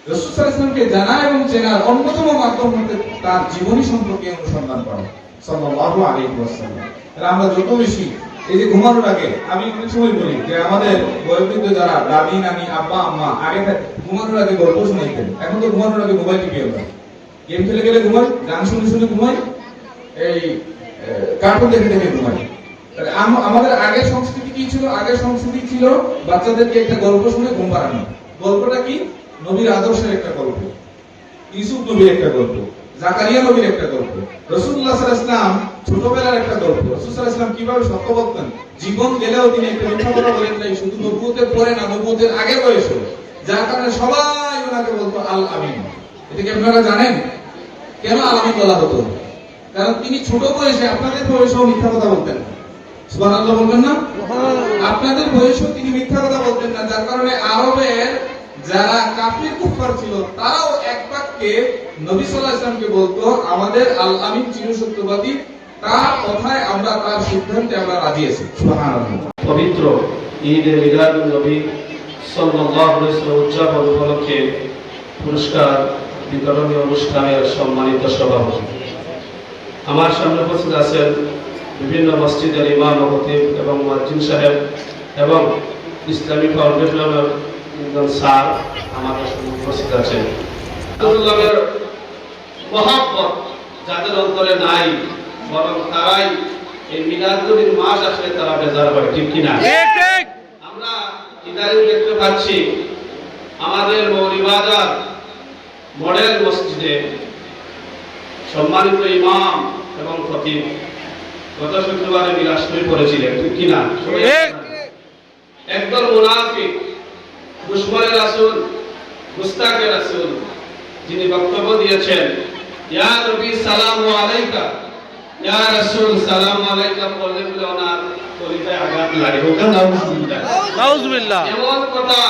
রাসূল সাল্লাল্লাহু আলাইহি ওয়াসাল্লামকে জানা এবং চেনার অন্যতম মাধ্যম হতে তার জীবনী সম্পর্কে অনুসন্ধান করা সাল্লাল্লাহু আলাইহি ওয়াসাল্লাম। আমরা যত বেশি এই যে ঘুমানোর আগে, আমি অনেক সময় বলি যে আমাদের বয়োবৃদ্ধ যারা দাদি নানি আব্বা আম্মা আগে ঘুমানোর আগে গল্প শোনাইতেন, এখন তো ঘুমানোর আগে মোবাইল টিপি আমরা, গেম খেলে গেলে ঘুমাই, গান শুনে শুনে ঘুমাই, এই কার্টুন দেখে দেখে ঘুমাই। আমাদের আগের সংস্কৃতি কি ছিল? আগের সংস্কৃতি ছিল বাচ্চাদেরকে একটা গল্প শুনে ঘুম পাড়ানো। গল্পটা কি? নবীর আদর্শের একটা গল্প, ইউসুফ নবীর একটা গল্প, জাকারিয়া নবীর একটা গল্প, রাসূলুল্লাহ সাল্লাল্লাহু আলাইহি ওয়াসাল্লাম ছোটবেলার একটা গল্প। রাসূল সাল্লাল্লাহু আলাইহি ওয়াসাল্লাম কিভাবে সত্য বলতেন, জীবন গেলেও তিনি একটা মিথ্যা কথা বলেন নাই, শুধু নবুয়তের পরে না, নবুয়তের আগে বয়সে, যার কারণে সবাই ওনাকে বলতো আল আমিন। এটা কি আপনারা জানেন কেন আল আমিন বলা হতো? কারণ তিনি ছোট বয়সে, আপনাদের বয়সেও মিথ্যা কথা বলতেন না। সুবহানাল্লাহ বলবেন না? আপনাদের বয়সেও তিনি মিথ্যা কথা বলতেন না, যার কারণে আরবের যারা কাফির কুফার ছিল তারাও এক বাক্যে নবী সাল্লাল্লাহু আলাইহি ওয়াসাল্লামকে বলতো আমাদের আল আমিন চিরসত্যবাদী, তার কথায় আমরা, তার সিদ্ধান্তে আমরা রাজি আছি। সুবহানাল্লাহ। পবিত্র ঈদে মিলাদুন নবী সাল্লাল্লাহু আলাইহি ওয়াসাল্লাম উদযাপন উপলক্ষে পুরস্কার বিতরণী অনুষ্ঠানের সম্মানিত সভাপতি, আমার সামনে উপস্থিত আছেন বিভিন্ন মসজিদের ইমাম ও খতিব এবং মুয়াজ্জিন সাহেব এবং ইসলামী ফাউন্ডেশনের স্যার আমাদের সামনে উপস্থিত আছেন। রাসূলুল্লাহর মহব্বত যাদের অন্তরে নাই, বরং তারাই এই মিলাদুল মাস আসলে তারা বেজার হয়, ঠিক কিনা? আমরা ইদানিং দেখতে পাচ্ছি আমাদের মৌলভীবাজার মডেল মসজিদে সম্মানিত ইমাম এবং খতিব গত শুক্রবারে মিলাদ শরীফ পড়েছিলেন, ঠিক কিনা? একদল মুনাফিক, দুশমনে রাসূল, মুস্তাকে রাসূল, যিনি বক্তব্য দিয়েছেন ইয়া নবী সালামু আলাইকা, ইয়া রাসূল সালামু আলাইকা বললে বলে ওনার কলিজায় আঘাত লাগে। নাউযুবিল্লাহ। এমন কথা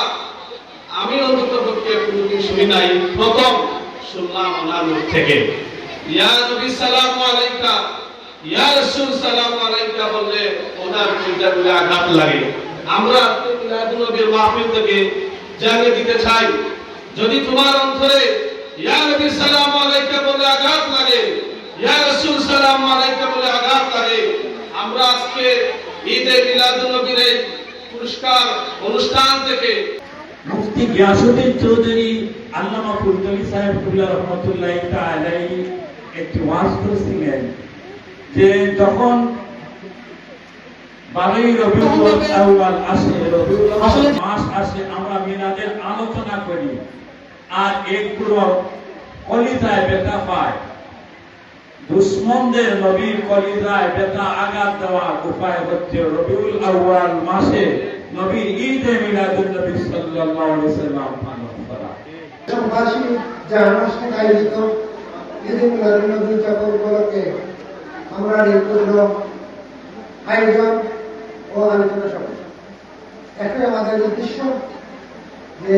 আমি অন্ততপক্ষে কোনোদিন শুনি নাই, প্রথম শুনলাম ওনার মুখ থেকে। ইয়া নবী সালামু আলাইকা, ইয়া রাসূল সালামু আলাইকা বললে ওনার কলিজায় আঘাত লাগে। আমরা মিলাদুন নবীর মাহফিল থেকে জানিয়ে দিতে চাই, যদি তোমার অন্তরে ইয়া নবী সালামু আলাইকা বলে আঘাত লাগে, ইয়া রাসূল সালামু আলাইকা বলে আঘাত লাগে, আমরা আজকে ঈদে মিলাদুন নবীর এই পুরস্কার অনুষ্ঠান থেকে মুফতি গিয়াসউদ্দিন চৌধুরী আল্লামা ফুলতলি সাহেব কুল্লা রহমাতুল্লাহি তাআলা একটি ওয়াজ করেছিলেন যে যখন 12ই রবিউল আউয়াল আসে, রবিউল আউয়াল মাস আসে, আমরা মিলাদের আলোচনা করি আর একগুলো কলিজায় ব্যথা পায়। দুশমনদের নবীর কলিজায় ব্যথা আঘাত দেওয়ার উপায় হচ্ছে রবিউল আউয়াল মাসে নবীর ঈদে মিলাদুন নবী সাল্লাল্লাহু আলাইহি ওয়াসাল্লাম পালন করা। দেশবাসী যারা মাসে আয়োজিত ঈদে মিলাদুন নবী উদযাপন উপলক্ষে আমরা নির্বিঘ্ন আয়োজন ও আলোচনা সভা, একটাই আমাদের উদ্দেশ্য যে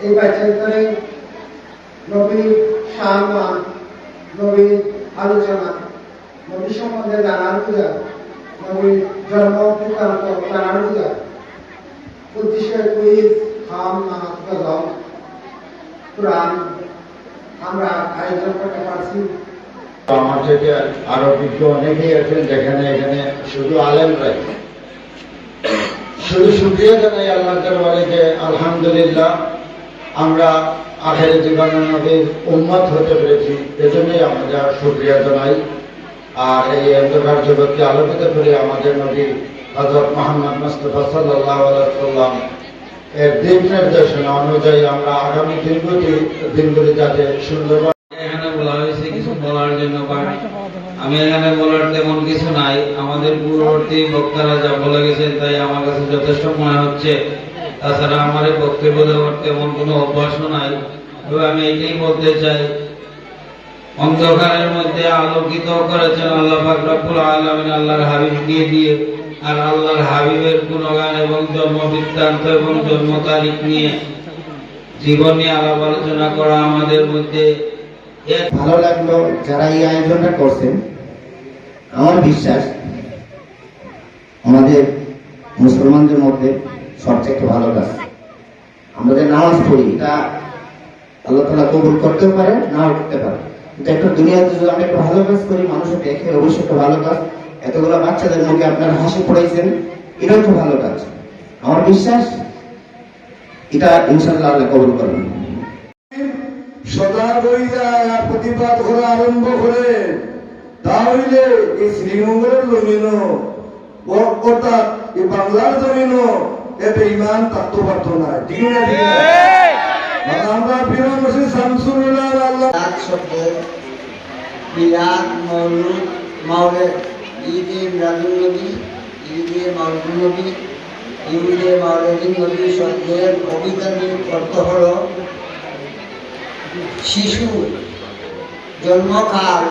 এই বাচ্চাদের নবীর সম্মান, নবীর আলোচনা, নবী সম্বন্ধে জানার পূজা, নবীর জন্ম বৃত্তান্ত জানার পূজা, উদ্দেশ্যে কুইজ, খাম, নামাজ, গজল, কুরআন আমরা আয়োজন করতে পারছি। আমার থেকে আরো বিজ্ঞ অনেকেই আছেন, যেখানে এখানে শুধু আলেমরাই। শুধু শুকরিয়া জানাই আল্লাহর দরবারে যে আলহামদুলিল্লাহ আমরা আখেরে জীবনে নবীর উম্মত হতে পেরেছি, এজন্যই আমরা শুকরিয়া জানাই। আর এই অন্ধকার জগৎকে আলোকিত করে আমাদের নবী হযরত মুহাম্মদ মুস্তাফা সাল্লাল্লাহু আলাইহি ওয়াসাল্লাম এর দিক নির্দেশনা অনুযায়ী আমরা আগামী দিনগুলি যাতে সুন্দর। এখানে বলা হয়েছে কিছু বলার জন্য, আমি এখানে বলার তেমন কিছু নাই। আমাদের পূর্ববর্তী বক্তারা যা বলে গেছেন তাই আমার কাছে যথেষ্ট মনে হচ্ছে। তাছাড়া আমার এই বক্তব্য দেওয়ার তেমন কোনো অভ্যাসও নাই। তবে আমি এটাই বলতে চাই, অন্ধকারের মধ্যে আলোকিত করেছেন আল্লাহ পাক রব্বুল আলামিন আল্লাহর হাবিবকে দিয়ে। আর আল্লাহর হাবিবের গুণগান এবং জন্ম বৃত্তান্ত এবং জন্ম তারিখ নিয়ে জীবন নিয়ে আলাপ আলোচনা করা আমাদের মধ্যে ভালো লাগলো। যারা এই আয়োজনটা করছেন, আমার বিশ্বাস আমাদের মুসলমানদের মধ্যে সবচেয়ে ভালো কাজ। আমরা যে নামাজ পড়ি এটা আল্লাহ তাআলা কবুল করতেও পারে, নাও করতে পারে। কিন্তু একটা দুনিয়াতে যদি আমরা একটা ভালো কাজ করি, মানুষের দেখে অবশ্যই একটা ভালো কাজ। এতগুলো বাচ্চাদের মুখে আপনার হাসি পড়াইছেন, এটাও তো ভালো কাজ। আমার বিশ্বাস এটা ইনশাআল্লাহ আল্লাহ কবুল করবেন। সজাগ হইয়া প্রতিবাদ করা আরম্ভ করে তাহলে এই শ্রীমঙ্গলের জমিনও অর্থাৎ এই বাংলার জমিনও এতে ইমান থাকতে পারত না। ঠিক না? আমরা প্রিয় মুসলিম শামসুল্লাহ আল্লাহ মিলাদ, মওলুদ, মাওলিদ, ঈদে মিলাদুন নবী, ঈদে মাওলুদুন নবী, ঈদে মাওলিদুন নবী শব্দের অভিধানিক অর্থ হল শিশু জন্মকাল।